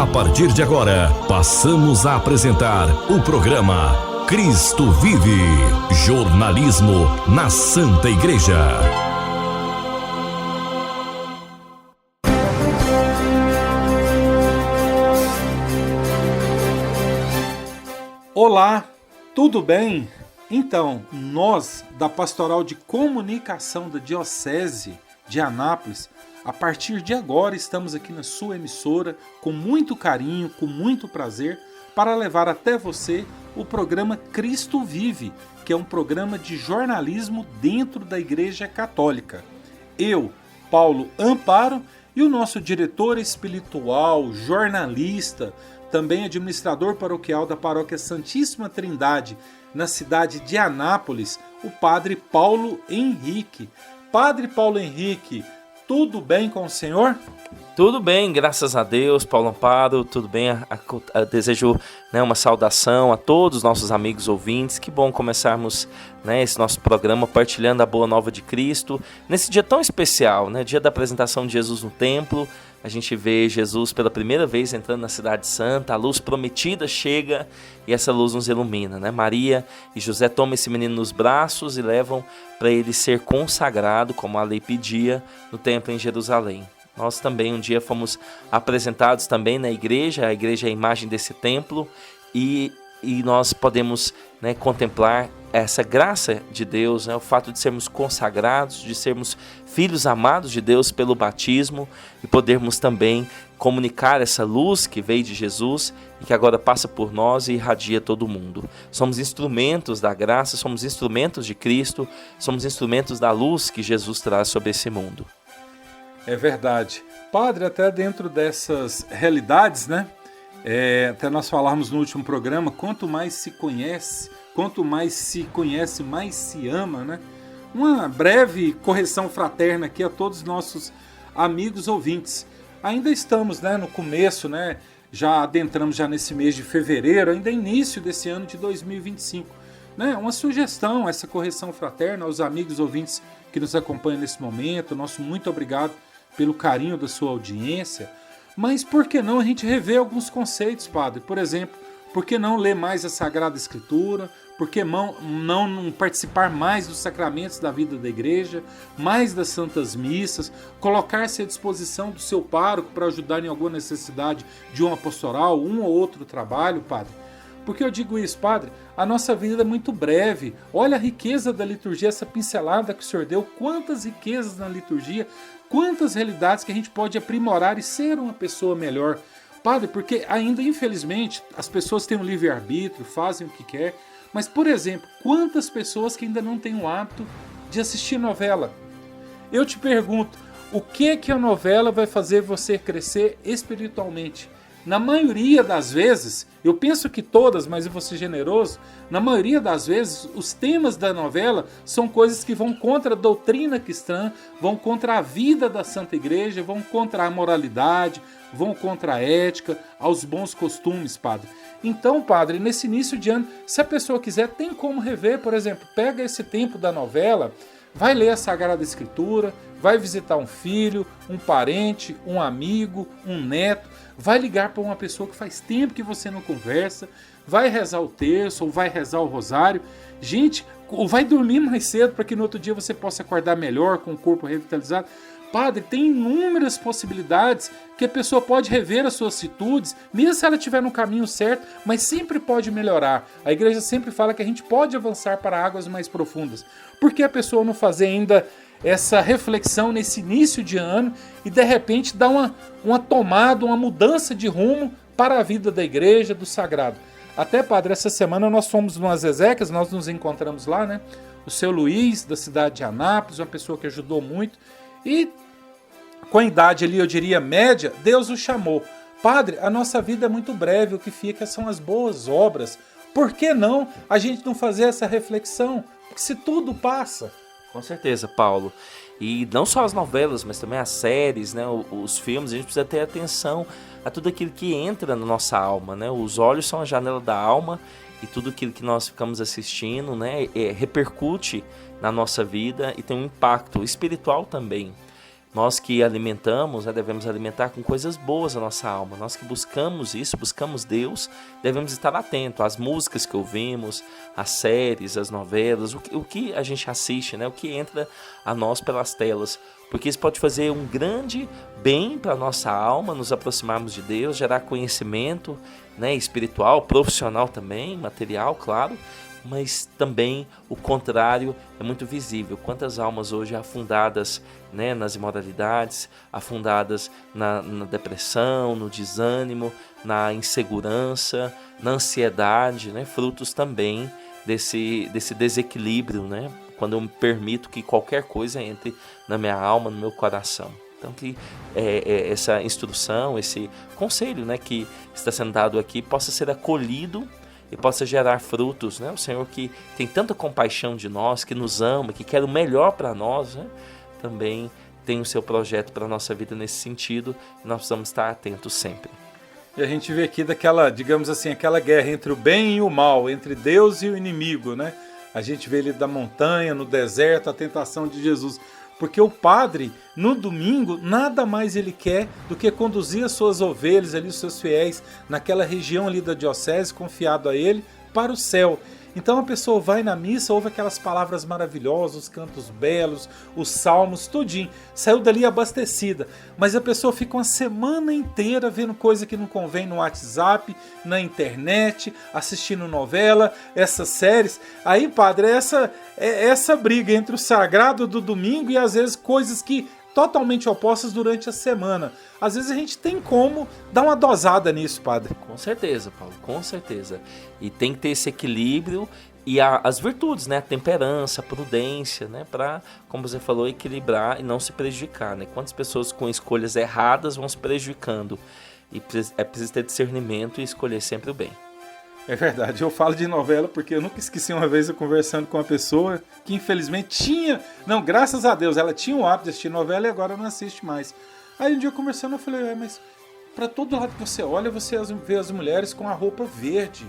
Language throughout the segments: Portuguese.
A partir de agora, passamos a apresentar o programa Cristo Vive, jornalismo na Santa Igreja. Olá, tudo bem? Então, nós da Pastoral de Comunicação da Diocese de Anápolis, a partir de agora estamos aqui na sua emissora com muito carinho, com muito prazer, para levar até você o programa Cristo Vive, que é um programa de jornalismo dentro da Igreja Católica. Eu, Paulo Amparo, e o nosso diretor espiritual, jornalista, também administrador paroquial da Paróquia Santíssima Trindade, na cidade de Anápolis, o Padre Paulo Henrique. Padre Paulo Henrique, tudo bem com o senhor? Tudo bem, graças a Deus, Paulo Amparo, tudo bem. Desejo uma saudação a todos os nossos amigos ouvintes. Que bom começarmos esse nosso programa partilhando a boa nova de Cristo. Nesse dia tão especial, dia da apresentação de Jesus no templo, a gente vê Jesus pela primeira vez entrando na Cidade Santa, a luz prometida chega e essa luz nos ilumina. Maria e José tomam esse menino nos braços e levam para ele ser consagrado, como a lei pedia, no templo em Jerusalém. Nós também um dia fomos apresentados também na igreja, a igreja é a imagem desse templo, e nós podemos contemplar essa graça de Deus, o fato de sermos consagrados, de sermos filhos amados de Deus pelo batismo e podermos também comunicar essa luz que veio de Jesus e que agora passa por nós e irradia todo mundo. Somos instrumentos da graça, somos instrumentos de Cristo, somos instrumentos da luz que Jesus traz sobre esse mundo. É verdade. Padre, até dentro dessas realidades, até nós falarmos no último programa, quanto mais se conhece, mais se ama, Uma breve correção fraterna aqui a todos os nossos amigos ouvintes. Ainda estamos, no começo, já adentramos já nesse mês de fevereiro, ainda início desse ano de 2025. Uma sugestão, essa correção fraterna aos amigos ouvintes que nos acompanham nesse momento. Nosso muito obrigado pelo carinho da sua audiência. Mas por que não a gente rever alguns conceitos, padre? Por exemplo, por que não ler mais a Sagrada Escritura? Por que não participar mais dos sacramentos da vida da igreja, mais das santas missas, colocar-se à disposição do seu pároco para ajudar em alguma necessidade de um pastoral, um ou outro trabalho, padre? Por que eu digo isso, padre? A nossa vida é muito breve. Olha a riqueza da liturgia, essa pincelada que o senhor deu, quantas riquezas na liturgia, quantas realidades que a gente pode aprimorar e ser uma pessoa melhor. Padre, porque ainda, infelizmente, as pessoas têm um livre-arbítrio, fazem o que quer, mas, por exemplo, quantas pessoas que ainda não têm o hábito de assistir novela? Eu te pergunto, o que a novela vai fazer você crescer espiritualmente? Na maioria das vezes, eu penso que todas, mas eu vou ser generoso, na maioria das vezes, os temas da novela são coisas que vão contra a doutrina cristã, vão contra a vida da Santa Igreja, vão contra a moralidade, vão contra a ética, aos bons costumes, padre. Então, padre, nesse início de ano, se a pessoa quiser, tem como rever, por exemplo, pega esse tempo da novela, vai ler a Sagrada Escritura, vai visitar um filho, um parente, um amigo, um neto, vai ligar para uma pessoa que faz tempo que você não conversa, vai rezar o terço ou vai rezar o rosário. Gente, ou vai dormir mais cedo para que no outro dia você possa acordar melhor, com o corpo revitalizado. Padre, tem inúmeras possibilidades que a pessoa pode rever as suas atitudes, mesmo se ela estiver no caminho certo, mas sempre pode melhorar. A igreja sempre fala que a gente pode avançar para águas mais profundas. Por que a pessoa não fazer ainda essa reflexão nesse início de ano e de repente dar uma tomada, uma mudança de rumo para a vida da igreja, do sagrado? Até, padre, essa semana nós fomos numas exéquias, nós nos encontramos lá, O seu Luiz, da cidade de Anápolis, uma pessoa que ajudou muito. E com a idade ali, eu diria média, Deus o chamou. Padre, a nossa vida é muito breve, o que fica são as boas obras. Por que não a gente não fazer essa reflexão? Porque se tudo passa. Com certeza, Paulo. E não só as novelas, mas também as séries, os filmes, a gente precisa ter atenção a tudo aquilo que entra na nossa alma. Os olhos são a janela da alma e tudo aquilo que nós ficamos assistindo repercute na nossa vida e tem um impacto espiritual também. Nós que alimentamos, devemos alimentar com coisas boas a nossa alma. Nós que buscamos isso, buscamos Deus, devemos estar atentos às músicas que ouvimos, às séries, às novelas, o que a gente assiste, né? O que entra a nós pelas telas. Porque isso pode fazer um grande bem para a nossa alma, nos aproximarmos de Deus, gerar conhecimento, né, espiritual, profissional também, material, claro. Mas também o contrário é muito visível. Quantas almas hoje afundadas, né, nas imoralidades, afundadas na depressão, no desânimo, na insegurança, na ansiedade, né, frutos também desse desequilíbrio, né, quando eu me permito que qualquer coisa entre na minha alma, no meu coração. Então que essa instrução, esse conselho, né, que está sendo dado aqui possa ser acolhido e possa gerar frutos, né? O Senhor que tem tanta compaixão de nós, que nos ama, que quer o melhor para nós, né? Também tem o seu projeto para a nossa vida nesse sentido, e nós precisamos estar atentos sempre. E a gente vê aqui daquela, digamos assim, aquela guerra entre o bem e o mal, entre Deus e o inimigo, né? A gente vê ele da montanha, no deserto, a tentação de Jesus. Porque o padre, no domingo, nada mais ele quer do que conduzir as suas ovelhas, ali, os seus fiéis, naquela região ali da diocese, confiado a ele, para o céu. Então a pessoa vai na missa, ouve aquelas palavras maravilhosas, os cantos belos, os salmos, tudinho. Saiu dali abastecida. Mas a pessoa fica uma semana inteira vendo coisa que não convém no WhatsApp, na internet, assistindo novela, essas séries. Aí, padre, essa briga entre o sagrado do domingo e às vezes coisas que totalmente opostas durante a semana. Às vezes a gente tem como dar uma dosada nisso, padre. Com certeza, Paulo, com certeza. E tem que ter esse equilíbrio e as virtudes, né? A temperança, a prudência, né? Para, como você falou, equilibrar e não se prejudicar, né? Quantas pessoas com escolhas erradas vão se prejudicando? E é preciso ter discernimento e escolher sempre o bem. É verdade, eu falo de novela porque eu nunca esqueci uma vez eu conversando com uma pessoa que infelizmente tinha, não, graças a Deus, ela tinha o hábito de assistir novela e agora não assiste mais. Aí um dia conversando eu falei, mas para todo lado que você olha, você vê as mulheres com a roupa verde.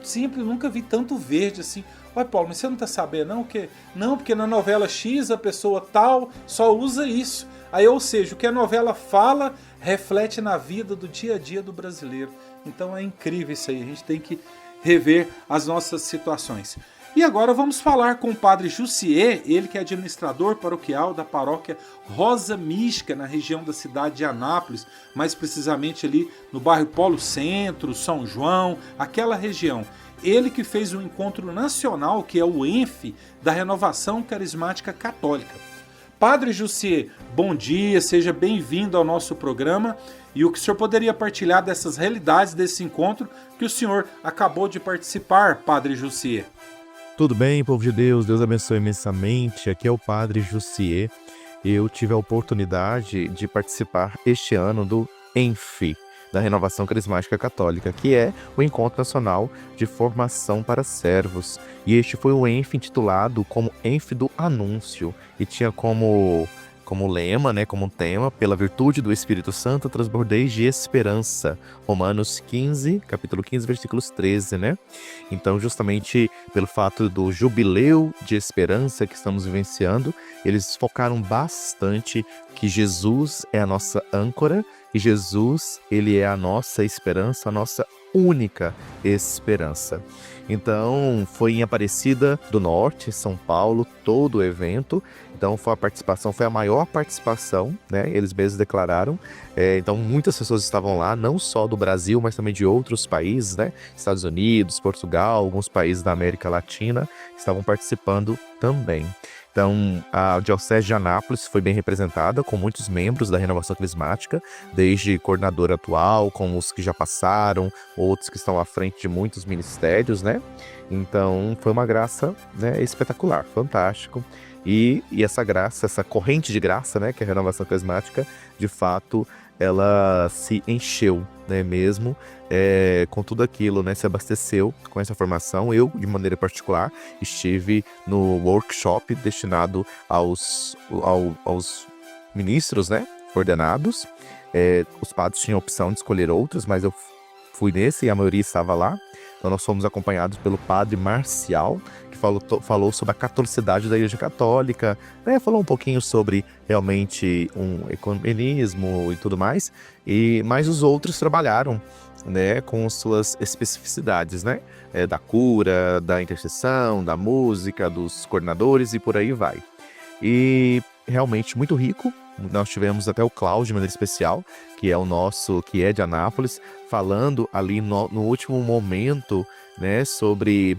Simples, nunca vi tanto verde assim. Olha, Paulo, mas você não tá sabendo não? Não, porque na novela X a pessoa tal só usa isso. Aí, ou seja, o que a novela fala reflete na vida do dia a dia do brasileiro. Então é incrível isso aí, a gente tem que rever as nossas situações. E agora vamos falar com o padre Jussier, ele que é administrador paroquial da paróquia Rosa Mística, na região da cidade de Anápolis, mais precisamente ali no bairro Polo Centro, São João, aquela região. Ele que fez um encontro nacional, que é o ENF, da Renovação Carismática Católica. Padre Jussier, bom dia, seja bem-vindo ao nosso programa. E o que o senhor poderia partilhar dessas realidades desse encontro que o senhor acabou de participar, Padre Jussier? Tudo bem, povo de Deus, Deus abençoe imensamente. Aqui é o Padre Jussier. Eu tive a oportunidade de participar este ano do ENF, da Renovação Carismática Católica, que é o Encontro Nacional de Formação para Servos. E este foi o ENF intitulado como ENF do Anúncio, e tinha como lema, né, como tema, pela virtude do Espírito Santo, transbordeis de esperança. Romanos 15, capítulo 15, versículos 13, né? Então, justamente pelo fato do jubileu de esperança que estamos vivenciando, eles focaram bastante que Jesus é a nossa âncora e Jesus, ele é a nossa esperança, a nossa única esperança. Então, foi em Aparecida do Norte, São Paulo, todo o evento. Então, foi a maior participação, né? Eles mesmos declararam. Então, muitas pessoas estavam lá, não só do Brasil, mas também de outros países, né? Estados Unidos, Portugal, alguns países da América Latina estavam participando também. Então, a Diocese de Anápolis foi bem representada, com muitos membros da Renovação Carismática, desde coordenador atual, como os que já passaram, outros que estão à frente de muitos ministérios, né? Então, foi uma graça, né, espetacular, fantástico. E essa graça, essa corrente de graça, né, que é a Renovação Carismática, de fato, ela se encheu, né, mesmo, com tudo aquilo, né, se abasteceu com essa formação. Eu, de maneira particular, estive no workshop destinado aos ministros, né, ordenados. Os padres tinham a opção de escolher outros, mas eu fui nesse e a maioria estava lá. Então nós fomos acompanhados pelo padre Marcial, que falou sobre a catolicidade da Igreja Católica, né? Falou um pouquinho sobre realmente um ecumenismo e tudo mais, mas os outros trabalharam, né, com suas especificidades, né? Da cura, da intercessão, da música, dos coordenadores e por aí vai. E realmente muito rico. Nós tivemos até o Cláudio, de maneira especial, que é de Anápolis, falando ali no último momento, né, sobre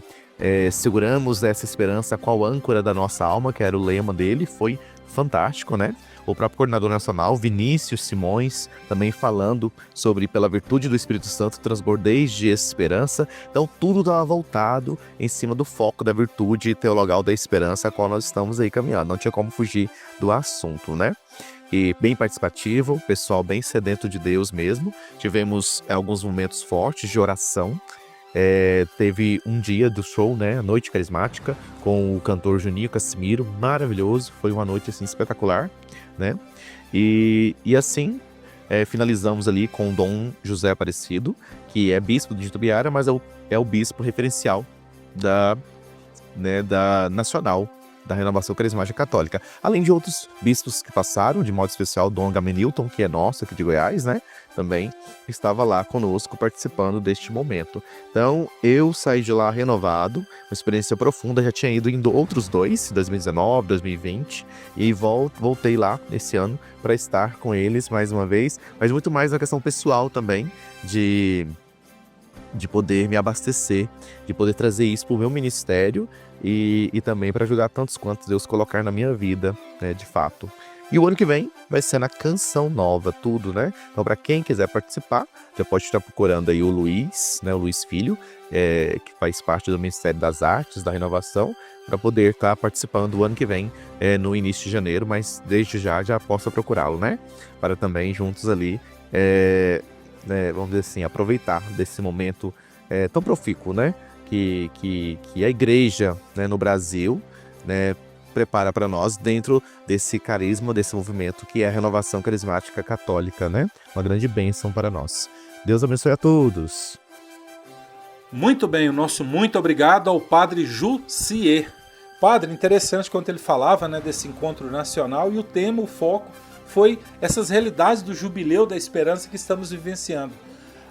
seguramos essa esperança qual âncora da nossa alma, que era o lema dele. Foi fantástico, né? O próprio coordenador nacional, Vinícius Simões, também falando sobre pela virtude do Espírito Santo transbordeis de esperança. Então tudo estava voltado em cima do foco da virtude teologal da esperança, a qual nós estamos aí caminhando. Não tinha como fugir do assunto, né? E bem participativo, pessoal bem sedento de Deus mesmo. Tivemos alguns momentos fortes de oração. Teve um dia do show, né, a Noite Carismática, com o cantor Juninho Cassimiro, maravilhoso, foi uma noite assim espetacular, né? E assim finalizamos ali com o Dom José Aparecido, que é bispo de Itubiara, mas é o bispo referencial da nacional da Renovação Carismática Católica, além de outros bispos que passaram, de modo especial Dom Gamenilton, que é nosso aqui de Goiás, né? Também estava lá conosco participando deste momento. Então eu saí de lá renovado, uma experiência profunda. Já tinha ido em outros dois, 2019, 2020, e voltei lá esse ano para estar com eles mais uma vez, mas muito mais na questão pessoal também, de poder me abastecer, de poder trazer isso para o meu ministério e também para ajudar tantos quantos Deus colocar na minha vida, né, de fato. E o ano que vem vai ser na Canção Nova, tudo, né? Então, para quem quiser participar, já pode estar procurando aí o Luiz, né, o Luiz Filho, que faz parte do Ministério das Artes, da Renovação, para poder estar participando o ano que vem, no início de janeiro, mas desde já possa procurá-lo, né? Para também juntos ali, vamos dizer assim, aproveitar desse momento tão profícuo, né? Que a igreja, né, no Brasil, né, prepara para nós dentro desse carisma, desse movimento que é a Renovação Carismática Católica, né? Uma grande bênção para nós. Deus abençoe a todos. Muito bem, o nosso muito obrigado ao Padre Jussier. Padre, interessante quando ele falava, né, desse encontro nacional, e o tema, o foco, foi essas realidades do jubileu da esperança que estamos vivenciando.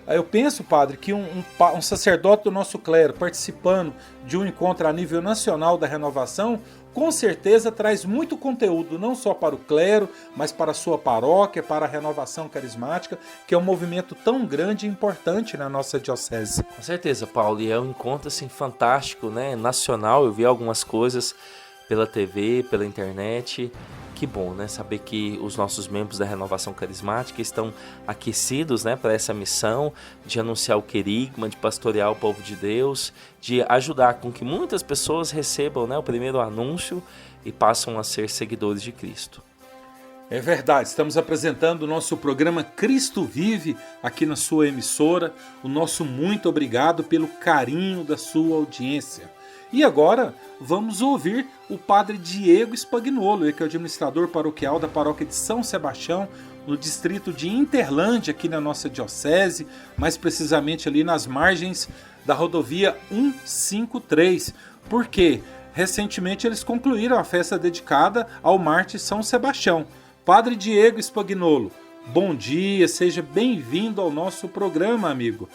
Eu penso, padre, que um sacerdote do nosso clero participando de um encontro a nível nacional da renovação, com certeza traz muito conteúdo, não só para o clero, mas para a sua paróquia, para a renovação carismática, que é um movimento tão grande e importante na nossa diocese. Com certeza, Paulo, e é um encontro assim, fantástico, né? Nacional. Eu vi algumas coisas pela TV, pela internet. Que bom, né? Saber que os nossos membros da Renovação Carismática estão aquecidos, né, para essa missão de anunciar o querigma, de pastorear o povo de Deus, de ajudar com que muitas pessoas recebam, né, o primeiro anúncio e passam a ser seguidores de Cristo. É verdade, estamos apresentando o nosso programa Cristo Vive aqui na sua emissora. O nosso muito obrigado pelo carinho da sua audiência. E agora vamos ouvir o Padre Diego Spagnolo, que é o administrador paroquial da paróquia de São Sebastião, no distrito de Interlândia, aqui na nossa diocese, mais precisamente ali nas margens da rodovia 153, porque recentemente eles concluíram a festa dedicada ao Mártir São Sebastião. Padre Diego Spagnolo, bom dia, seja bem-vindo ao nosso programa, amigo.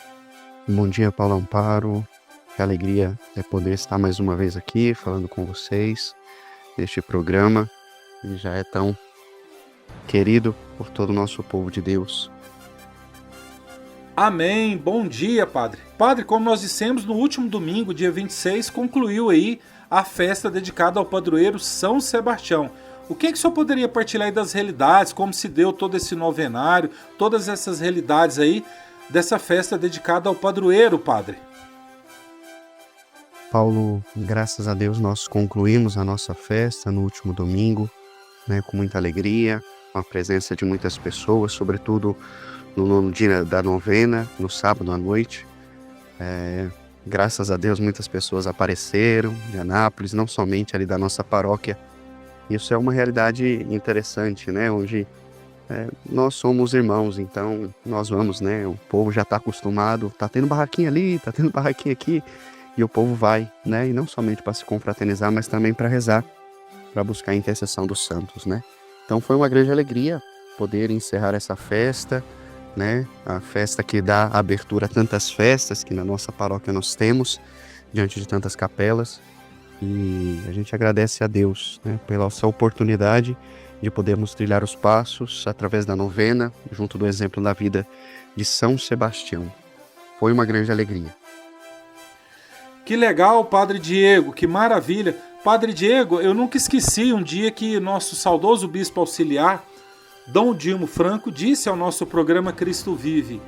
Bom dia, Paulo Amparo. Que alegria é poder estar mais uma vez aqui falando com vocês neste programa que já é tão querido por todo o nosso povo de Deus. Amém. Bom dia, Padre. Padre, como nós dissemos, no último domingo, dia 26, concluiu aí a festa dedicada ao padroeiro São Sebastião. O que o senhor poderia partilhar aí das realidades, como se deu todo esse novenário, todas essas realidades aí dessa festa dedicada ao padroeiro, Padre? Paulo, graças a Deus nós concluímos a nossa festa no último domingo, né, com muita alegria, com a presença de muitas pessoas, sobretudo no 9º dia da novena, no sábado à noite. Graças a Deus muitas pessoas apareceram de Anápolis, não somente ali da nossa paróquia. Isso é uma realidade interessante, né, onde nós somos irmãos, então nós vamos, né? O povo já está acostumado, tá tendo barraquinha ali, tá tendo barraquinha aqui, e o povo vai, né? E não somente para se confraternizar, mas também para rezar, para buscar a intercessão dos santos, né? Então foi uma grande alegria poder encerrar essa festa, né? A festa que dá abertura a tantas festas que na nossa paróquia nós temos, diante de tantas capelas. E a gente agradece a Deus, né, pela essa oportunidade de podermos trilhar os passos através da novena, junto do exemplo da vida de São Sebastião. Foi uma grande alegria. Que legal, Padre Diego, que maravilha. Padre Diego, eu nunca esqueci um dia que nosso saudoso bispo auxiliar, Dom Dilmo Franco, disse ao nosso programa Cristo Vive: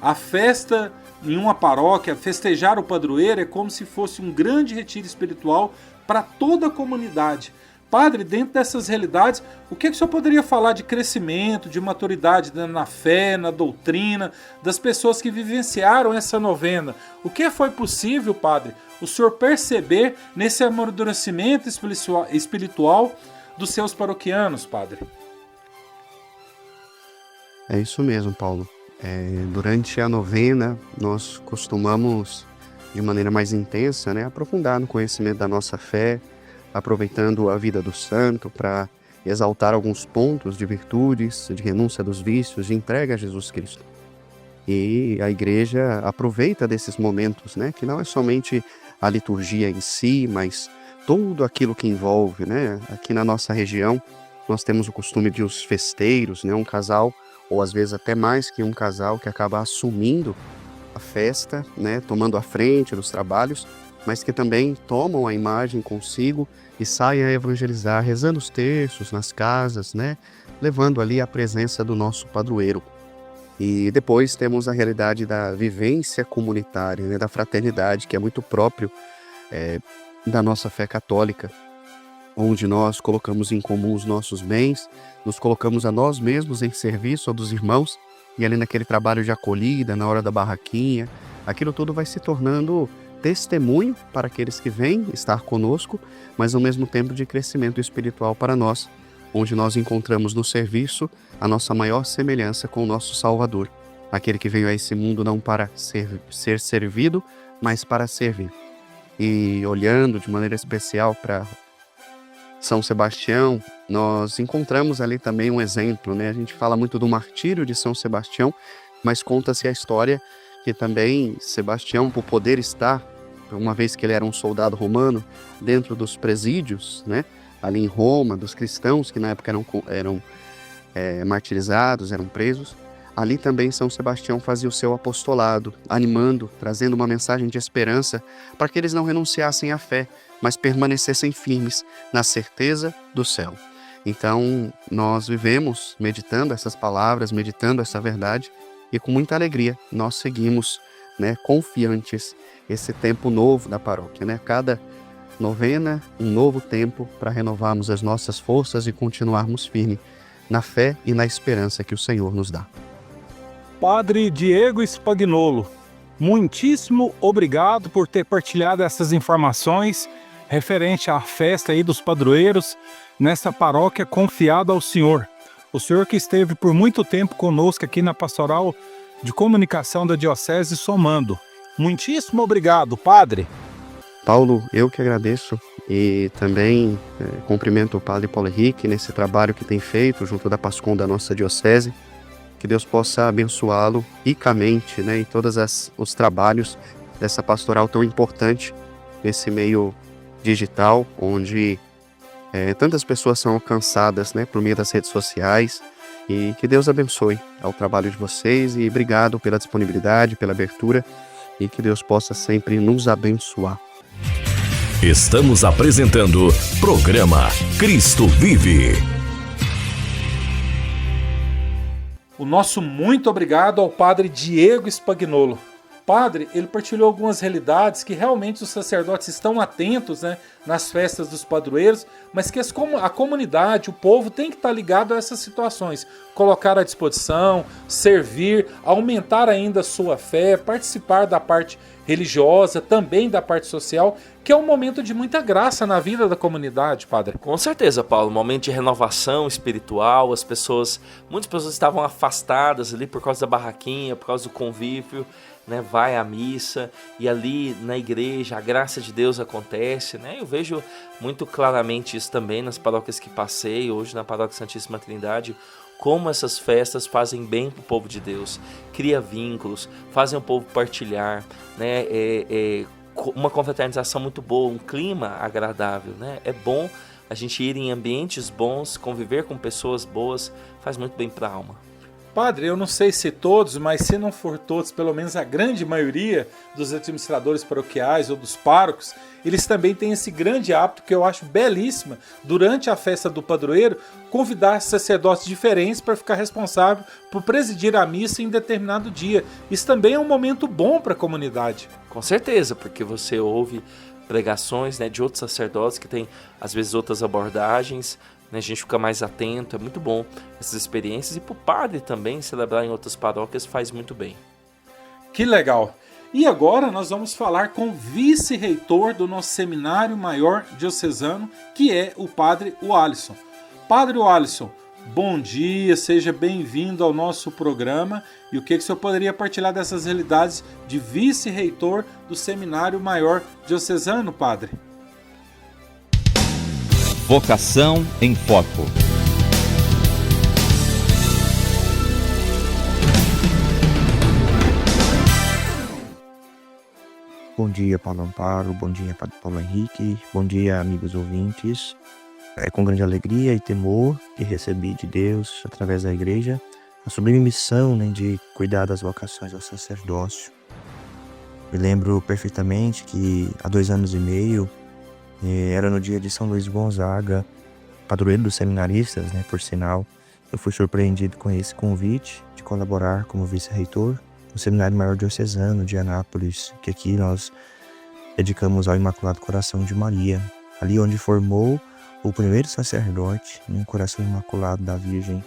a festa em uma paróquia, festejar o padroeiro é como se fosse um grande retiro espiritual para toda a comunidade. Padre, dentro dessas realidades, o que o senhor poderia falar de crescimento, de maturidade na fé, na doutrina, das pessoas que vivenciaram essa novena? O que foi possível, Padre, o senhor perceber nesse amadurecimento espiritual dos seus paroquianos, Padre? É isso mesmo, Paulo. Durante a novena, nós costumamos, de maneira mais intensa, né, aprofundar no conhecimento da nossa fé, aproveitando a vida do santo para exaltar alguns pontos de virtudes, de renúncia dos vícios, de entrega a Jesus Cristo. E a igreja aproveita desses momentos, né, que não é somente a liturgia em si, mas tudo aquilo que envolve, né? Aqui na nossa região, nós temos o costume de os festeiros, né, um casal, ou às vezes até mais que um casal, que acaba assumindo a festa, né, tomando a frente dos trabalhos, mas que também tomam a imagem consigo e saem a evangelizar, rezando os terços nas casas, né, levando ali a presença do nosso padroeiro. E depois temos a realidade da vivência comunitária, né, da fraternidade, que é muito próprio da nossa fé católica, onde nós colocamos em comum os nossos bens, nos colocamos a nós mesmos em serviço dos irmãos, e ali naquele trabalho de acolhida, na hora da barraquinha, aquilo tudo vai se tornando testemunho para aqueles que vêm estar conosco, mas ao mesmo tempo de crescimento espiritual para nós, onde nós encontramos no serviço a nossa maior semelhança com o nosso Salvador, aquele que veio a esse mundo não para ser servido, mas para servir. E olhando de maneira especial para São Sebastião, nós encontramos ali também um exemplo, né? A gente fala muito do martírio de São Sebastião, mas conta-se a história que também Sebastião, por poder estar, uma vez que ele era um soldado romano, dentro dos presídios, né? Ali em Roma, dos cristãos que na época eram martirizados, eram presos, ali também São Sebastião fazia o seu apostolado, animando, trazendo uma mensagem de esperança para que eles não renunciassem à fé, mas permanecessem firmes na certeza do céu. Então, nós vivemos meditando essas palavras, meditando essa verdade, e com muita alegria nós seguimos, né, confiantes esse tempo novo da paróquia, né? Cada novena, um novo tempo para renovarmos as nossas forças e continuarmos firmes na fé e na esperança que o Senhor nos dá. Padre Diego Spagnolo, muitíssimo obrigado por ter partilhado essas informações referente à festa aí dos padroeiros nessa paróquia confiada ao Senhor. O senhor que esteve por muito tempo conosco aqui na Pastoral de Comunicação da Diocese Somando. Muitíssimo obrigado, Padre. Paulo, eu que agradeço e também cumprimento o Padre Paulo Henrique nesse trabalho que tem feito junto da Pascom da nossa Diocese. Que Deus possa abençoá-lo ricamente, né, em todos os trabalhos dessa pastoral tão importante nesse meio digital, onde tantas pessoas são alcançadas, né, por meio das redes sociais. E que Deus abençoe ao trabalho de vocês e obrigado pela disponibilidade, pela abertura, e que Deus possa sempre nos abençoar. Estamos apresentando programa Cristo Vive. O nosso muito obrigado ao Padre Diego Spagnolo. padre, ele partilhou algumas realidades que realmente os sacerdotes estão atentos, né, nas festas dos padroeiros, mas que a comunidade, o povo tem que estar ligado a essas situações, colocar à disposição, servir, aumentar ainda a sua fé, participar da parte religiosa, também da parte social, que é um momento de muita graça na vida da comunidade, padre. Com certeza, Paulo, um momento de renovação espiritual, muitas pessoas estavam afastadas ali por causa da barraquinha, por causa do convívio, né, vai à missa e ali na igreja a graça de Deus acontece, né? Eu vejo muito claramente isso também nas paróquias que passei, hoje na Paróquia Santíssima Trindade, como essas festas fazem bem para o povo de Deus, cria vínculos, fazem o povo partilhar, né? Uma confraternização muito boa, um clima agradável, né? É bom a gente ir em ambientes bons, conviver com pessoas boas, faz muito bem para a alma. Padre, eu não sei se todos, mas se não for todos, pelo menos a grande maioria dos administradores paroquiais ou dos párocos, eles também têm esse grande hábito que eu acho belíssimo, durante a festa do padroeiro, convidar sacerdotes diferentes para ficar responsável por presidir a missa em determinado dia. Isso também é um momento bom para a comunidade. Com certeza, porque você ouve pregações, né, de outros sacerdotes que têm, às vezes, outras abordagens, né, a gente fica mais atento, é muito bom essas experiências. E para o padre também, celebrar em outras paróquias faz muito bem. Que legal! E agora nós vamos falar com o vice-reitor do nosso Seminário Maior Diocesano, que é o Padre Walisson. Padre Walisson, bom dia, seja bem-vindo ao nosso programa. E o que o senhor poderia partilhar dessas realidades de vice-reitor do Seminário Maior Diocesano, padre? Vocação em Foco. Bom dia, Paulo Amparo, bom dia, Padre Paulo Henrique, bom dia, amigos ouvintes. É com grande alegria e temor que recebi de Deus, através da igreja, a sublime missão, né, de cuidar das vocações ao sacerdócio. Me lembro perfeitamente que há 2 anos e meio, era no dia de São Luís Gonzaga, padroeiro dos seminaristas, né, por sinal, eu fui surpreendido com esse convite de colaborar como vice-reitor no Seminário Maior Diocesano de Anápolis, que aqui nós dedicamos ao Imaculado Coração de Maria, ali onde formou o primeiro sacerdote, né, o Coração Imaculado da Virgem,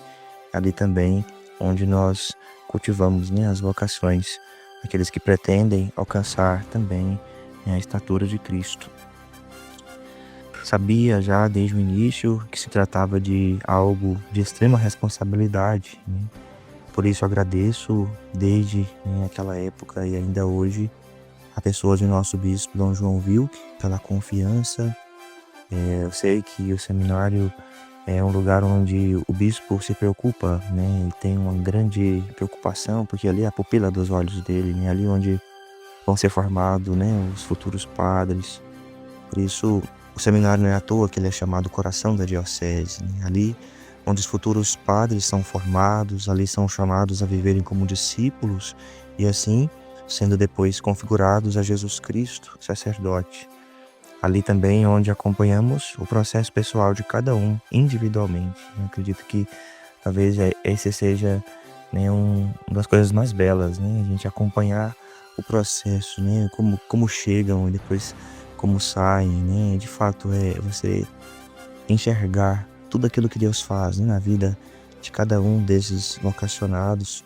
ali também onde nós cultivamos, né, as vocações, aqueles que pretendem alcançar também, né, a estatura de Cristo. Sabia já desde o início que se tratava de algo de extrema responsabilidade, né? Por isso agradeço desde, né, aquela época e ainda hoje a pessoa de nosso bispo Dom João Wilk pela confiança. Eu sei que o seminário é um lugar onde o bispo se preocupa, né, e tem uma grande preocupação, porque ali é a pupila dos olhos dele, né, ali onde vão ser formados, né, os futuros padres. Por isso o seminário não é à toa que ele é chamado coração da diocese, né? Ali onde os futuros padres são formados, ali são chamados a viverem como discípulos e assim sendo depois configurados a Jesus Cristo, sacerdote. Ali também onde acompanhamos o processo pessoal de cada um individualmente. Eu acredito que talvez esse seja, né, uma das coisas mais belas, né? A gente acompanhar o processo, né? Como chegam e depois como saem, né? De fato é você enxergar tudo aquilo que Deus faz, né, na vida de cada um desses vocacionados.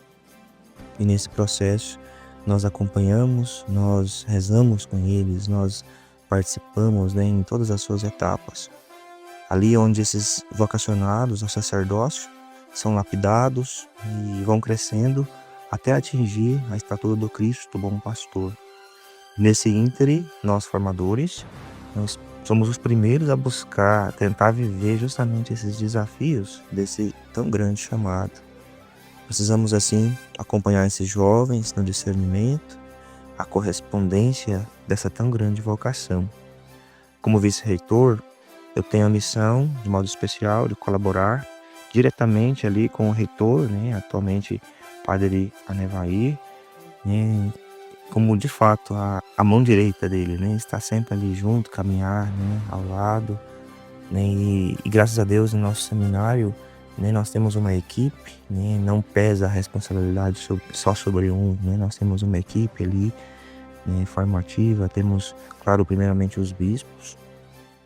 E nesse processo nós acompanhamos, nós rezamos com eles, nós participamos, né, em todas as suas etapas. Ali onde esses vocacionados ao sacerdócio são lapidados e vão crescendo até atingir a estatura do Cristo, bom pastor. Nesse íntere, nós formadores, nós somos os primeiros a buscar, tentar viver justamente esses desafios desse tão grande chamado. Precisamos, assim, acompanhar esses jovens no discernimento, a correspondência dessa tão grande vocação. Como vice-reitor, eu tenho a missão, de modo especial, de colaborar diretamente ali com o reitor, né, atualmente Padre Anevair, né, como de fato a mão direita dele, né, está sempre ali junto, caminhar, né, ao lado, né, e graças a Deus no nosso seminário né? Nós temos uma equipe, né? Não pesa a responsabilidade só sobre um, né? Nós temos uma equipe ali, né, formativa. Temos, claro, primeiramente os bispos,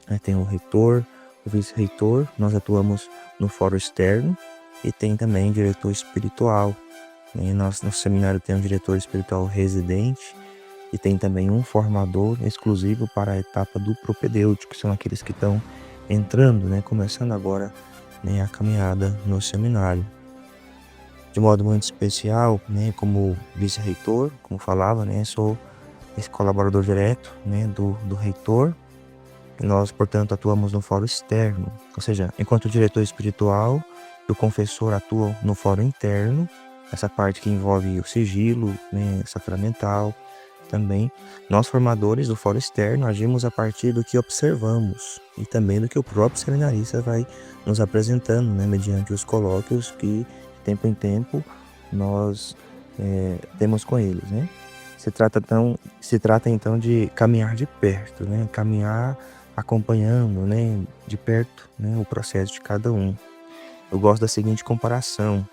né? Tem o reitor, o vice-reitor. Nós atuamos no fórum externo e tem também diretor espiritual, né? No seminário tem um diretor espiritual residente e tem também um formador exclusivo para a etapa do propedêutico, que são aqueles que estão entrando, né, começando agora, né, a caminhada no seminário. De modo muito especial, né, como vice-reitor, como falava, né, sou esse colaborador direto, né, do reitor. Nós, portanto, atuamos no fórum externo, ou seja, enquanto o diretor espiritual e o confessor atuam no fórum interno, essa parte que envolve o sigilo, né, sacramental. Também, nós formadores do fórum externo agimos a partir do que observamos e também do que o próprio seminarista vai nos apresentando, né, mediante os colóquios que, de tempo em tempo, nós temos com eles, né? Se trata então de caminhar de perto, né? Caminhar acompanhando, né, de perto, né, o processo de cada um. Eu gosto da seguinte comparação,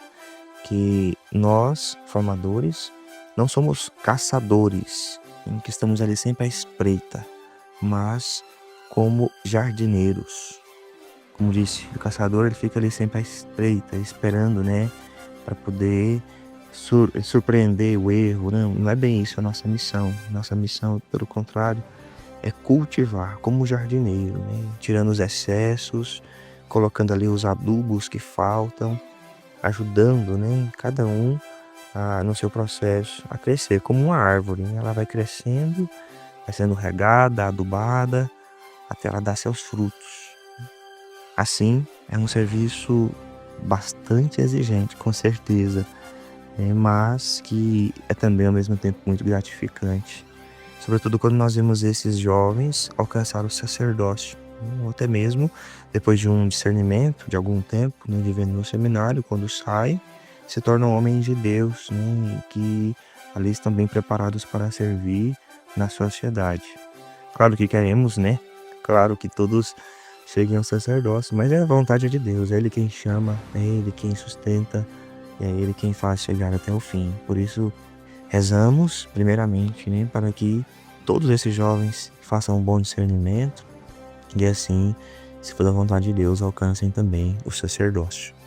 que nós, formadores, não somos caçadores, em que estamos ali sempre à espreita, mas como jardineiros. Como disse, o caçador ele fica ali sempre à espreita, esperando, né, para poder surpreender o erro. Não é bem isso a nossa missão. Nossa missão, pelo contrário, é cultivar como jardineiro, né, tirando os excessos, colocando ali os adubos que faltam, ajudando, né, cada um no seu processo a crescer como uma árvore, né? Ela vai crescendo, vai sendo regada, adubada, até ela dar seus frutos. Assim, é um serviço bastante exigente, com certeza, né? Mas que é também ao mesmo tempo muito gratificante, sobretudo quando nós vemos esses jovens alcançar o sacerdócio, né? Ou até mesmo depois de um discernimento de algum tempo, né, vivendo no seminário, quando saem, se tornam homens de Deus, né, que ali estão bem preparados para servir na sociedade. Claro que queremos, né? Claro que todos cheguem ao sacerdócio, mas é a vontade de Deus, é Ele quem chama, é Ele quem sustenta, é Ele quem faz chegar até o fim. Por isso, rezamos, primeiramente, né, para que todos esses jovens façam um bom discernimento e assim, se for da vontade de Deus, alcancem também o sacerdócio.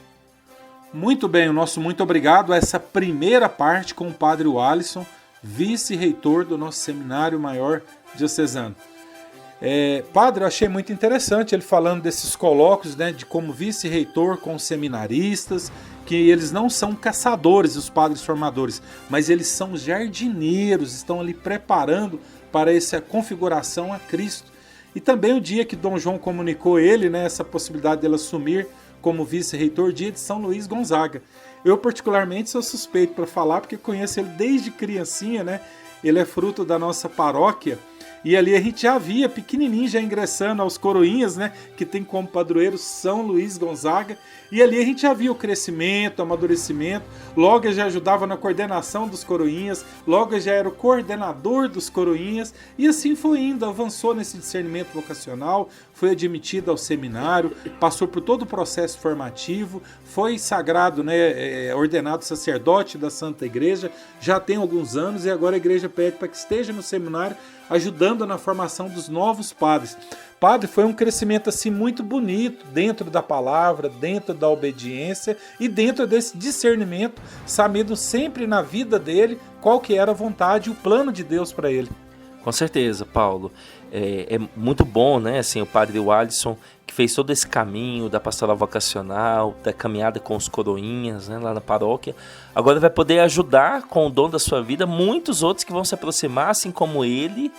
Muito bem, o nosso muito obrigado a essa primeira parte com o Padre Walisson, vice-reitor do nosso Seminário Maior Diocesano. Padre, eu achei muito interessante ele falando desses colóquios, né, de como vice-reitor com os seminaristas, que eles não são caçadores, os padres formadores, mas eles são jardineiros, estão ali preparando para essa configuração a Cristo. E também o dia que Dom João comunicou ele, né, essa possibilidade dele assumir como vice-reitor, dia de São Luís Gonzaga. Eu particularmente sou suspeito para falar, porque conheço ele desde criancinha, né? Ele é fruto da nossa paróquia, e ali a gente já via pequenininho, já ingressando aos coroinhas, né? Que tem como padroeiro São Luís Gonzaga, e ali a gente já via o crescimento, o amadurecimento. Logo ele já ajudava na coordenação dos coroinhas, logo ele já era o coordenador dos coroinhas, e assim foi indo, avançou nesse discernimento vocacional, foi admitido ao seminário, passou por todo o processo formativo, foi sagrado, né, ordenado sacerdote da Santa Igreja, já tem alguns anos, e agora a Igreja pede para que esteja no seminário, ajudando na formação dos novos padres. Padre, foi um crescimento assim muito bonito, dentro da palavra, dentro da obediência e dentro desse discernimento, sabendo sempre na vida dele qual que era a vontade e o plano de Deus para ele. Com certeza, Paulo. É muito bom, né? Assim, o Padre Walisson, que fez todo esse caminho da pastoral vocacional, da caminhada com os coroinhas, né, lá na paróquia. Agora vai poder ajudar com o dom da sua vida muitos outros que vão se aproximar, assim como ele,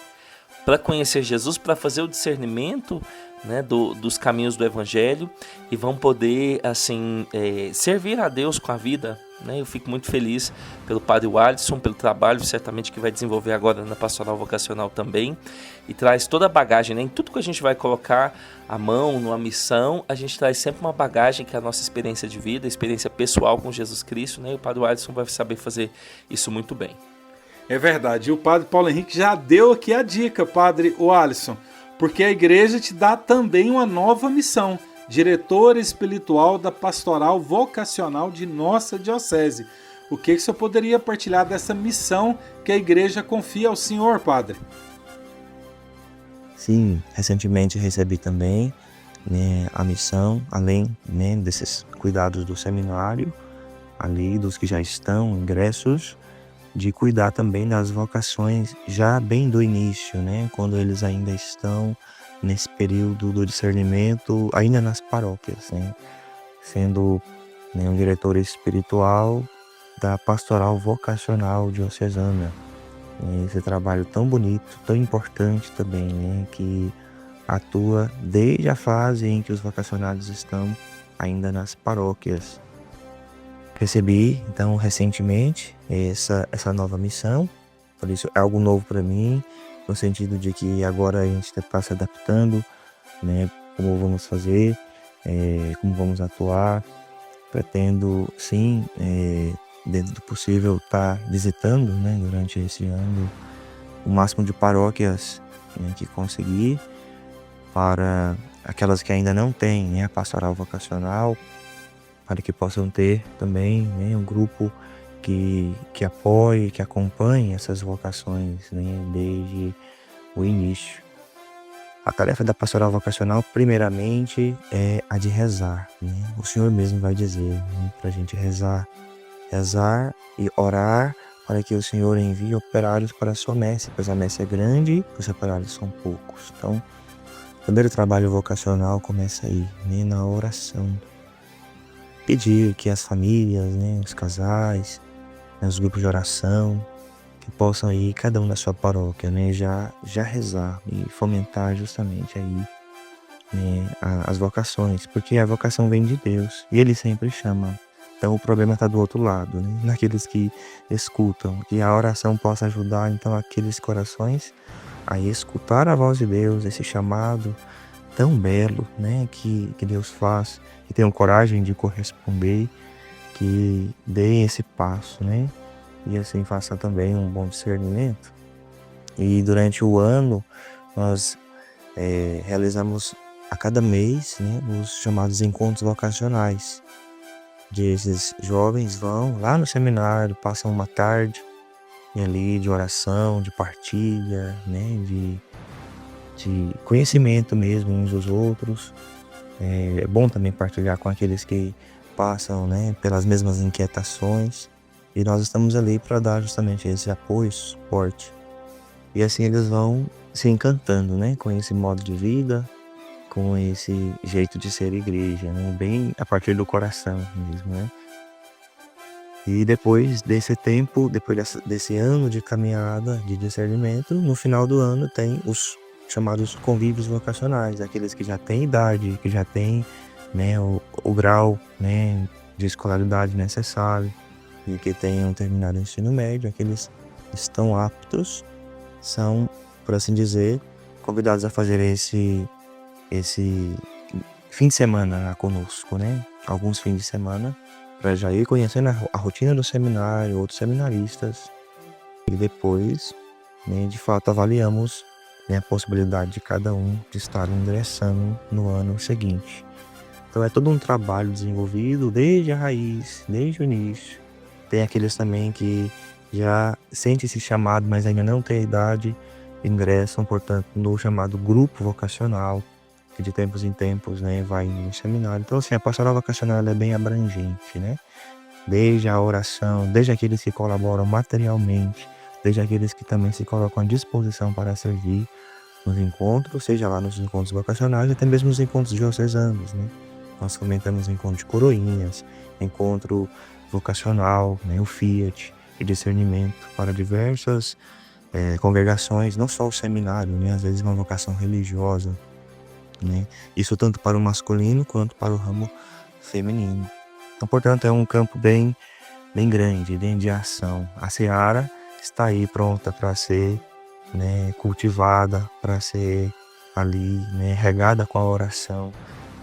para conhecer Jesus, para fazer o discernimento, né, dos caminhos do Evangelho, e vão poder assim servir a Deus com a vida, né? Eu fico muito feliz pelo Padre Walisson, pelo trabalho certamente que vai desenvolver agora na pastoral vocacional também, e traz toda a bagagem, né? Em tudo que a gente vai colocar a mão numa missão, a gente traz sempre uma bagagem que é a nossa experiência de vida, a experiência pessoal com Jesus Cristo, né? E o Padre Walisson vai saber fazer isso muito bem. É verdade, e o Padre Paulo Henrique já deu aqui a dica, Padre Walisson, porque a igreja te dá também uma nova missão, diretor espiritual da Pastoral Vocacional de nossa Diocese. O que o senhor poderia partilhar dessa missão que a igreja confia ao senhor, padre? Sim, recentemente recebi também, né, a missão, além, né, desses cuidados do seminário, ali dos que já estão ingressos, de cuidar também das vocações já bem do início, né, quando eles ainda estão nesse período do discernimento, ainda nas paróquias, né, sendo, né, um diretor espiritual da Pastoral Vocacional Diocesana. Esse trabalho tão bonito, tão importante também, né, que atua desde a fase em que os vocacionados estão ainda nas paróquias. Recebi, então, recentemente, essa nova missão, por isso é algo novo para mim, no sentido de que agora a gente está se adaptando, né, como vamos fazer, como vamos atuar. Pretendo, sim, dentro do possível, estar visitando, né, durante esse ano o máximo de paróquias, né, que conseguir, para aquelas que ainda não têm, né, a pastoral vocacional, para que possam ter também, né, um grupo que apoie, que acompanhe essas vocações, né, desde o início. A tarefa da pastoral vocacional, primeiramente, é a de rezar, né? O Senhor mesmo vai dizer, né, para a gente rezar e orar para que o Senhor envie operários para a sua messe, pois a messe é grande e os operários são poucos. Então, o primeiro trabalho vocacional começa aí, né, na oração. Pedir que as famílias, né, os casais, né, os grupos de oração, que possam aí, cada um na sua paróquia, né, já rezar e fomentar justamente aí, né, as vocações, porque a vocação vem de Deus e Ele sempre chama. Então o problema está do outro lado, né? Naqueles que escutam, que a oração possa ajudar então aqueles corações a escutar a voz de Deus, esse chamado tão belo, né, que Deus faz, que tenham coragem de corresponder, que deem esse passo, né, e assim faça também um bom discernimento. E durante o ano nós realizamos a cada mês, né, os chamados encontros vocacionais. Esses jovens vão lá no seminário, passam uma tarde ali de oração, de partilha, né, de conhecimento mesmo uns dos outros. É bom também partilhar com aqueles que passam, né, pelas mesmas inquietações. E nós estamos ali para dar justamente esse apoio, esse suporte. E assim eles vão se encantando, né, com esse modo de vida, com esse jeito de ser igreja, né, bem a partir do coração mesmo, né. E depois desse tempo, depois desse ano de caminhada, de discernimento, no final do ano tem os chamados convívios vocacionais, aqueles que já têm idade, que já têm, né, o grau, né, de escolaridade necessário e que tenham terminado o ensino médio, aqueles que estão aptos, são, por assim dizer, convidados a fazer esse fim de semana lá conosco, né? Alguns fins de semana, para já ir conhecendo a rotina do seminário, outros seminaristas, e depois, né, de fato, avaliamos, né, a possibilidade de cada um de estar ingressando no ano seguinte. Então é todo um trabalho desenvolvido desde a raiz, desde o início. Tem aqueles também que já sentem esse chamado, mas ainda não têm idade, ingressam, portanto, no chamado grupo vocacional, que de tempos em tempos, né, vai no seminário. Então, assim, a pastoral vocacional ela é bem abrangente, né? Desde a oração, desde aqueles que colaboram materialmente, desde aqueles que também se colocam à disposição para servir nos encontros, seja lá nos encontros vocacionais, até mesmo nos encontros diocesanos, né? Nós comentamos encontro de coroinhas, encontro vocacional, né, o Fiat e discernimento para diversas congregações, não só o seminário, né, às vezes uma vocação religiosa, né, isso tanto para o masculino quanto para o ramo feminino. Então, portanto, é um campo bem grande, bem de ação. A seara está aí pronta para ser, né, cultivada, para ser ali, né, regada com a oração,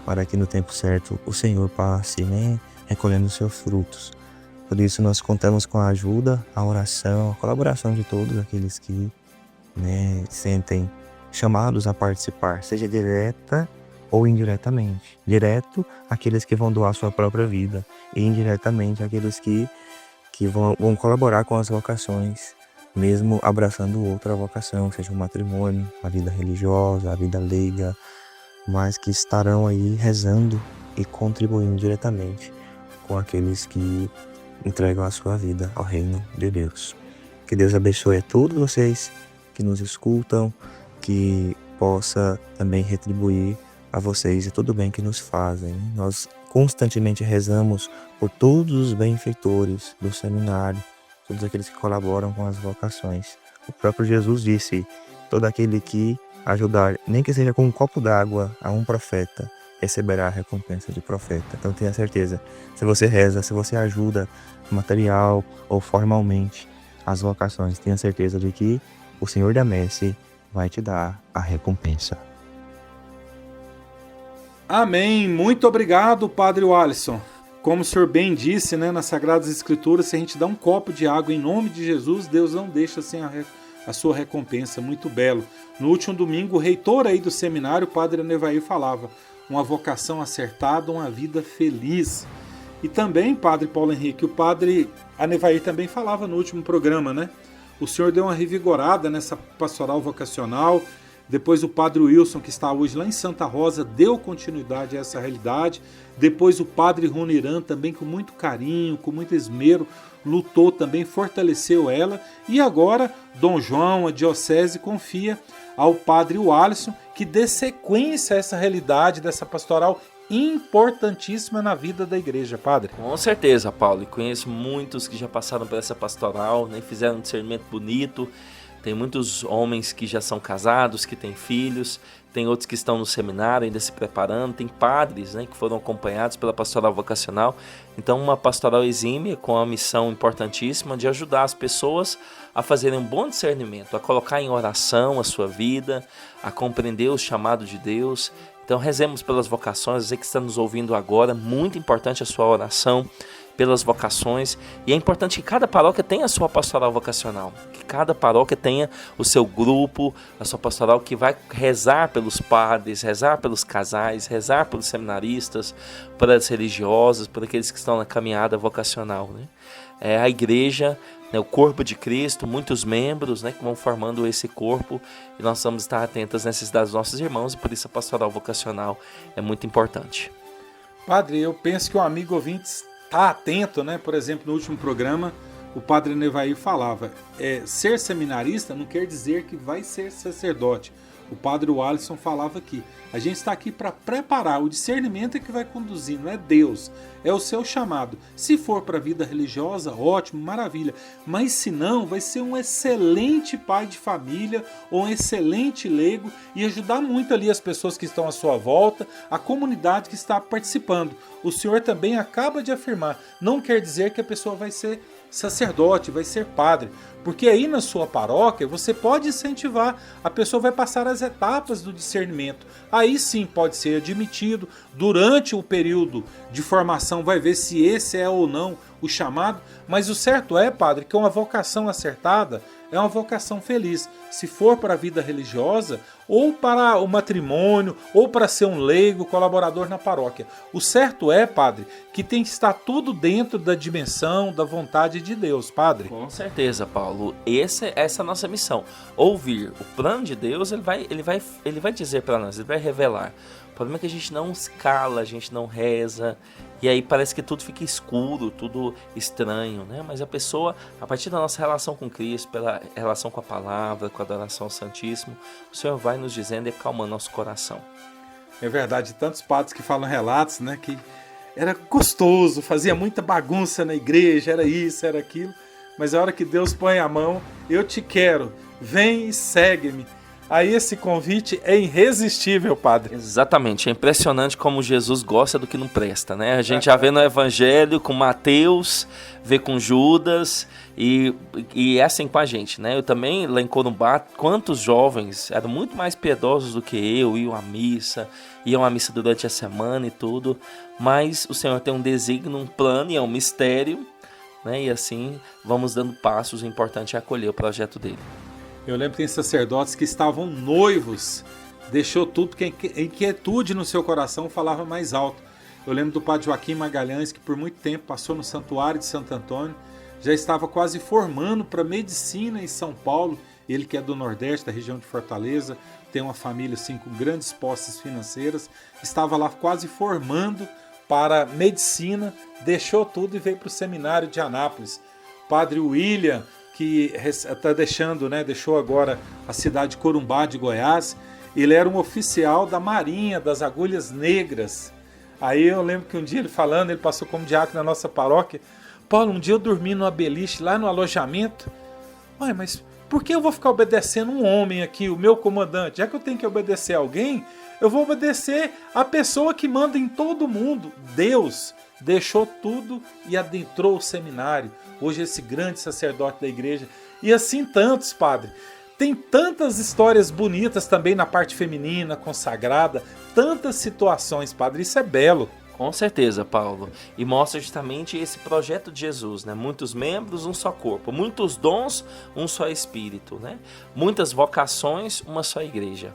para que no tempo certo o Senhor passe, né, recolhendo os seus frutos. Por isso nós contamos com a ajuda, a oração, a colaboração de todos aqueles que, né, sentem chamados a participar, seja direta ou indiretamente. Direto, aqueles que vão doar sua própria vida, e indiretamente, aqueles que vão colaborar com as vocações, mesmo abraçando outra vocação, seja o matrimônio, a vida religiosa, a vida leiga, mas que estarão aí rezando e contribuindo diretamente com aqueles que entregam a sua vida ao reino de Deus. Que Deus abençoe a todos vocês que nos escutam, que possa também retribuir a vocês e todo o bem que nos fazem. Nós constantemente rezamos por todos os benfeitores do seminário, todos aqueles que colaboram com as vocações. O próprio Jesus disse: todo aquele que ajudar, nem que seja com um copo d'água, a um profeta, receberá a recompensa de profeta. Então tenha certeza, se você reza, se você ajuda material ou formalmente as vocações, tenha certeza de que o Senhor da Messe vai te dar a recompensa. Amém. Muito obrigado, Padre Alisson. Como o senhor bem disse, né, nas Sagradas Escrituras, se a gente dá um copo de água em nome de Jesus, Deus não deixa sem a sua recompensa. Muito belo. No último domingo, o reitor aí do seminário, o Padre Anevair, falava: uma vocação acertada, uma vida feliz. E também, Padre Paulo Henrique, o Padre Anevair também falava no último programa, né? O senhor deu uma revigorada nessa pastoral vocacional. Depois o Padre Wilson, que está hoje lá em Santa Rosa, deu continuidade a essa realidade. Depois o Padre Roniran, também com muito carinho, com muito esmero, lutou também, fortaleceu ela. E agora, Dom João, a Diocese, confia ao Padre Alisson, que dê sequência a essa realidade dessa pastoral importantíssima na vida da igreja, Padre. Com certeza, Paulo. E conheço muitos que já passaram por essa pastoral, né, fizeram um discernimento bonito. Tem muitos homens que já são casados, que têm filhos, tem outros que estão no seminário ainda se preparando, tem padres, né, que foram acompanhados pela pastoral vocacional. Então uma pastoral exímia com uma missão importantíssima de ajudar as pessoas a fazerem um bom discernimento, a colocar em oração a sua vida, a compreender o chamado de Deus. Então rezemos pelas vocações, você que está nos ouvindo agora, muito importante a sua oração pelas vocações, e é importante que cada paróquia tenha a sua pastoral vocacional, que cada paróquia tenha o seu grupo, a sua pastoral que vai rezar pelos padres, rezar pelos casais, rezar pelos seminaristas, pelas religiosas, por aqueles que estão na caminhada vocacional, né? É a igreja, né, o corpo de Cristo, muitos membros, né, que vão formando esse corpo, e nós vamos estar atentos às necessidades dos nossos irmãos, e por isso a pastoral vocacional é muito importante. Padre, eu penso que o amigo ouvinte está atento, né? Por exemplo, no último programa, o Padre Anevair falava, ser seminarista não quer dizer que vai ser sacerdote. O Padre Alisson falava aqui, a gente está aqui para preparar, o discernimento é que vai conduzir, não é Deus, é o seu chamado. Se for para a vida religiosa, ótimo, maravilha, mas se não, vai ser um excelente pai de família ou um excelente leigo e ajudar muito ali as pessoas que estão à sua volta, a comunidade que está participando. O senhor também acaba de afirmar, não quer dizer que a pessoa vai ser sacerdote, vai ser padre, porque aí na sua paróquia você pode incentivar, a pessoa vai passar as etapas do discernimento, aí sim pode ser admitido, durante o período de formação vai ver se esse é ou não o chamado, mas o certo é, padre, que uma vocação acertada é uma vocação feliz, se for para a vida religiosa, ou para o matrimônio, ou para ser um leigo, colaborador na paróquia. O certo é, padre, que tem que estar tudo dentro da dimensão, da vontade de Deus, padre. Com certeza, Paulo. Essa é a nossa missão. Ouvir o plano de Deus, ele vai dizer para nós, ele vai revelar. O problema é que a gente não escala, a gente não reza, e aí parece que tudo fica escuro, tudo estranho, né? Mas a pessoa, a partir da nossa relação com Cristo, pela relação com a palavra, com a adoração ao Santíssimo, o Senhor vai nos dizendo e acalmando nosso coração. É verdade, tantos padres que falam relatos, né, que era gostoso, fazia muita bagunça na igreja, era isso, era aquilo, mas a hora que Deus põe a mão, eu te quero, vem e segue-me. Aí esse convite é irresistível, padre. Exatamente, é impressionante como Jesus gosta do que não presta, né? A gente já vê no Evangelho com Mateus, vê com Judas e é assim com a gente, né? Eu também, lá em Corumbá, quantos jovens eram muito mais piedosos do que eu, iam à missa durante a semana e tudo, mas o Senhor tem um desígnio, um plano e é um mistério, né? E assim vamos dando passos, o importante é acolher o projeto dele. Eu lembro que tem sacerdotes que estavam noivos deixou tudo, porque a inquietude no seu coração falava mais alto. Eu lembro do padre Joaquim Magalhães, que por muito tempo passou no Santuário de Santo Antônio, já estava quase formando para medicina em São Paulo. Ele que é do Nordeste, da região de Fortaleza, tem uma família assim, com grandes posses financeiras, estava lá quase formando para medicina, deixou tudo e veio para o seminário de Anápolis. Padre William, que está deixou agora a cidade de Corumbá de Goiás, ele era um oficial da Marinha, das Agulhas Negras. Aí eu lembro que um dia ele passou como diácono na nossa paróquia. Paulo, um dia eu dormi numa beliche lá no alojamento. Ué, mas por que eu vou ficar obedecendo um homem aqui, o meu comandante? Já que eu tenho que obedecer alguém, eu vou obedecer a pessoa que manda em todo mundo. Deus deixou tudo e adentrou o seminário. Hoje esse grande sacerdote da igreja. E assim tantos, padre. Tem tantas histórias bonitas também na parte feminina, consagrada. Tantas situações, padre. Isso é belo. Com certeza, Paulo. E mostra justamente esse projeto de Jesus, né? Muitos membros, um só corpo. Muitos dons, um só Espírito, né? Muitas vocações, uma só igreja.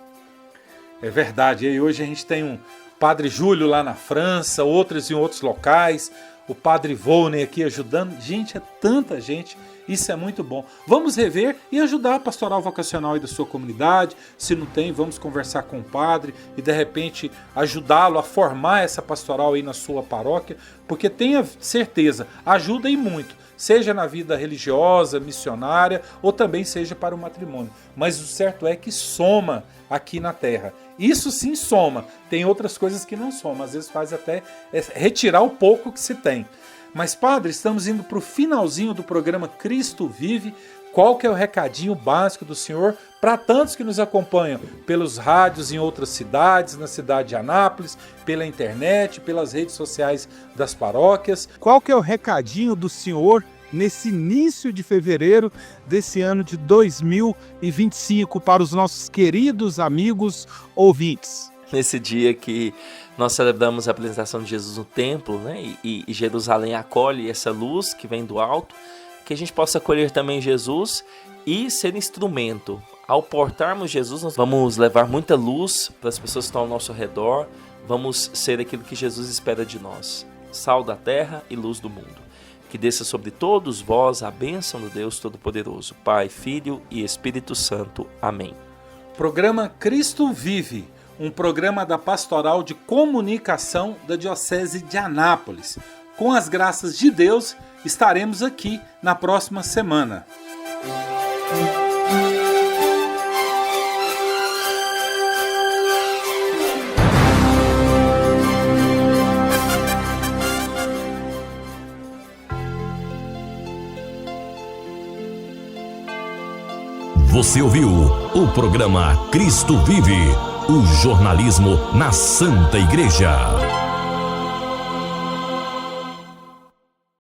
É verdade. E hoje a gente tem um Padre Júlio lá na França, outros em outros locais. O Padre Volney aqui ajudando. Gente, é tanta gente. Isso é muito bom. Vamos rever e ajudar a pastoral vocacional aí da sua comunidade. Se não tem, vamos conversar com o padre e de repente ajudá-lo a formar essa pastoral aí na sua paróquia, porque tenha certeza, ajuda e muito, seja na vida religiosa, missionária ou também seja para o matrimônio. Mas o certo é que soma aqui na terra. Isso sim soma. Tem outras coisas que não somam. Às vezes faz até retirar o pouco que se tem. Mas, padre, estamos indo para o finalzinho do programa Cristo Vive. Qual que é o recadinho básico do senhor para tantos que nos acompanham pelos rádios em outras cidades, na cidade de Anápolis, pela internet, pelas redes sociais das paróquias? Qual que é o recadinho do senhor nesse início de fevereiro desse ano de 2025 para os nossos queridos amigos ouvintes? Nesse dia que nós celebramos a apresentação de Jesus no templo, né? E Jerusalém acolhe essa luz que vem do alto, que a gente possa acolher também Jesus e ser instrumento. Ao portarmos Jesus, nós vamos levar muita luz para as pessoas que estão ao nosso redor, vamos ser aquilo que Jesus espera de nós, sal da terra e luz do mundo. Que desça sobre todos vós a bênção do Deus Todo-Poderoso, Pai, Filho e Espírito Santo. Amém. Programa Cristo Vive, um programa da Pastoral de Comunicação da Diocese de Anápolis. Com as graças de Deus, estaremos aqui na próxima semana. Você ouviu o programa Cristo Vive, o jornalismo na Santa Igreja.